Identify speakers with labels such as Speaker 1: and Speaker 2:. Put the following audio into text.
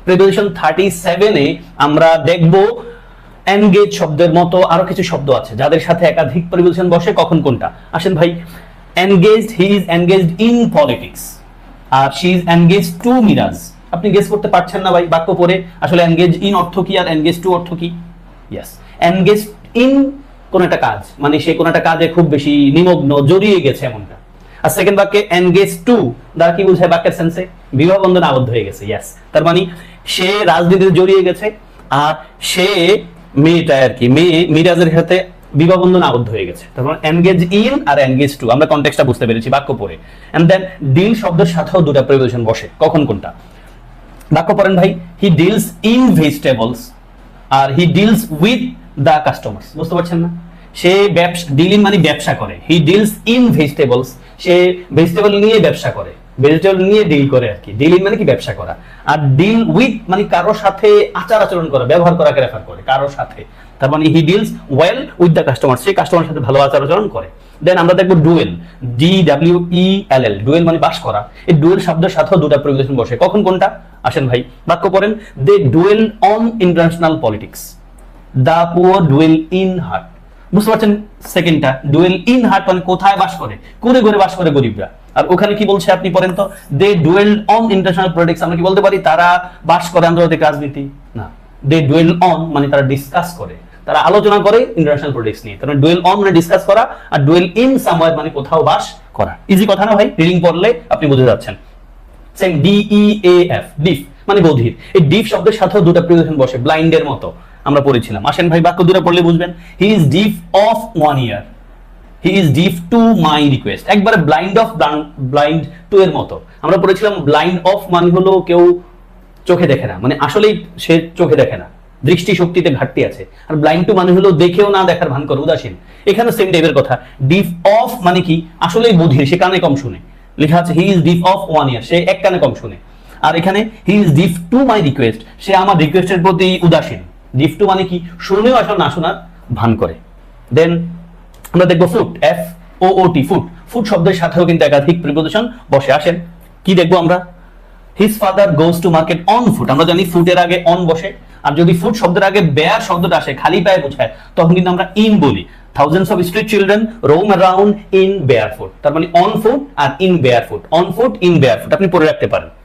Speaker 1: Preposition 37 এ আমরা দেখব engage শব্দের মতো আরো কিছু শব্দ আছে যাদের সাথে একাধিক প্রিপোজিশন বসে, কখন কোনটা। আসেন ভাই, engaged, he is engaged in politics, আর she is engaged to Miraj. আপনি গেস করতে পারছেন না ভাই বাক্য পড়ে আসলে এনগেজ ইন অর্থ কি আর এনগেজ টু অর্থ কি? ইয়েস, এনগেজ ইন কোন একটা কাজ, মানে সে কোন একটা কাজে খুব বেশি নিমগ্ন, জড়িয়ে গেছে এমনটা। আর সেকেন্ড বাক্যে এনগেজ টু দ্বারা কি বোঝায় বাক্যের সেন্সে? বিবাহ বন্ধনে আবদ্ধ হয়ে গেছে। ইয়েস, তার মানে সে রাজনীতিতে জড়িয়ে গেছে আর সে মেয়েটা আর কি মেয়ে মিরাজের সাথে বিবাহ বন্ধনে আবদ্ধ হয়ে গেছে। তারপর এনগেজ ইন আর এনগেজ টু, আমরা কনটেক্সটটা বুঝতে পেরেছি বাক্য পড়ে। এন্ড দেন ডিল শব্দের সাথেও দুটো প্রিপোজিশন বসে, কখন কোনটা। বাক্য পড়েন ভাই, হি ডিলস ইন ভেজিটেবলস আর he deals with the customers. বুঝতে পারছেন না? সে ব্যবসা, ডিলিং মানে ব্যবসা করে। হি ডিলস ইন ভেজিটেবলস, সে ভেজিটেবল নিয়ে ব্যবসা করে, ভেজিটেবল নিয়ে ডিল করে আর কি। ডিলিং মানে কি ব্যবসা করা, আর ডিল উইথ মানে কারোর সাথে আচার আচরণ করা, ব্যবহার করাকে রেফার করে কারোর সাথে। তার মানে he deals well with the customer, সে কাস্টমারের সাথে ভালো আচার আচরণ করে। দেন আমরা দেখবো ডুয়েল, DWELL, ডুয়েল মানে বাস করা। এই ডুয়েল শব্দের সাথেও দুটো প্রিপোজিশন বসে, কখন কোনটা। আসেন ভাই বাক্য পড়েন, they dwell on international politics, the poor dwell in heart. বুঝতে পারছেন? সেকেন্ডটা ডুয়েল ইন হার্ট মানে কোথায় বাস করে, করে ঘরে বাস করে গরিবরা। আর ওখানে কি বলছে আপনি পড়েন তো, দে ডুয়েল অন ইন্টারন্যাশনাল পলিটিক্স, আমরা কি বলতে পারি তারা বাস করে আন্তর্জাতিক রাজনীতি? না, দে ডুয়েল অন মানে তারা ডিসকাস করে, তারা আলোচনা করে ইন্টারন্যাশনাল পলিটিক্স নিয়ে। তার মানে ডুয়েল অন মানে ডিসকাস করা, আর ডুয়েল ইন সামওয়্যার মানে কোথাও বাস করা। ইজি কথা না ভাই? রিডিং পড়লে আপনি বুঝে যাচ্ছেন। সেম DEAF, ডিফ মানে বধির। এই ডিফ শব্দের সাথেও দুটো প্রিপোজিশন বসে, ব্লাইন্ডের মতো আমরা পড়েছিলাম। আসেন ভাই বাক্য দুটো পড়লে বুঝবেন। He is deaf of 1 year, he is deaf to my request. একবারে ব্লাইন্ড অফ ব্লাইন্ড টু এর মতো আমরা পড়েছিলাম। ব্লাইন্ড অফ মানে হলো কেউ চোখে দেখে না, মানে আসলেই সে চোখে দেখে না, দৃষ্টি শক্তিতে ঘাটতি আছে। আর ব্লাইন্ড টু মানে হলো দেখেও না দেখার ভান করে, উদাসীন। এখানে সেম টাইপের কথা। ডিফ অফ মানে কি আসলেই বধির, সে কানে কম শুনে। লেখা আছে হি ইজ ডিফ অফ 1 ইয়ার, সে এক কানে কম শুনে। আর এখানে he is deaf to my request, সে আমার রিকোয়েস্টের প্রতি উদাসীন। ডিফ টু মানে কি শুনেও আসলে না শোনার ভান করে। দেন আমরা দেখবো ফুট, FOOT, ফুট। ফুট শব্দের সাথেও কিন্তু একাধিক প্রিপোজিশন বসে। আসেন কি দেখবো আমরা, his father goes to market on foot. আমরা জানি ফুটের আগে অন বসে, আর যদি ফুট শব্দের আগে বেয়ার শব্দটা আসে, খালি পায়ে বোঝায়, তখন কিন্তু আমরা ইন বলি। Thousands of street children roam around in bare foot. তার মানে অন ফুট আর in bare foot, on foot in bare foot আপনি পড়ে রাখতে পারেন।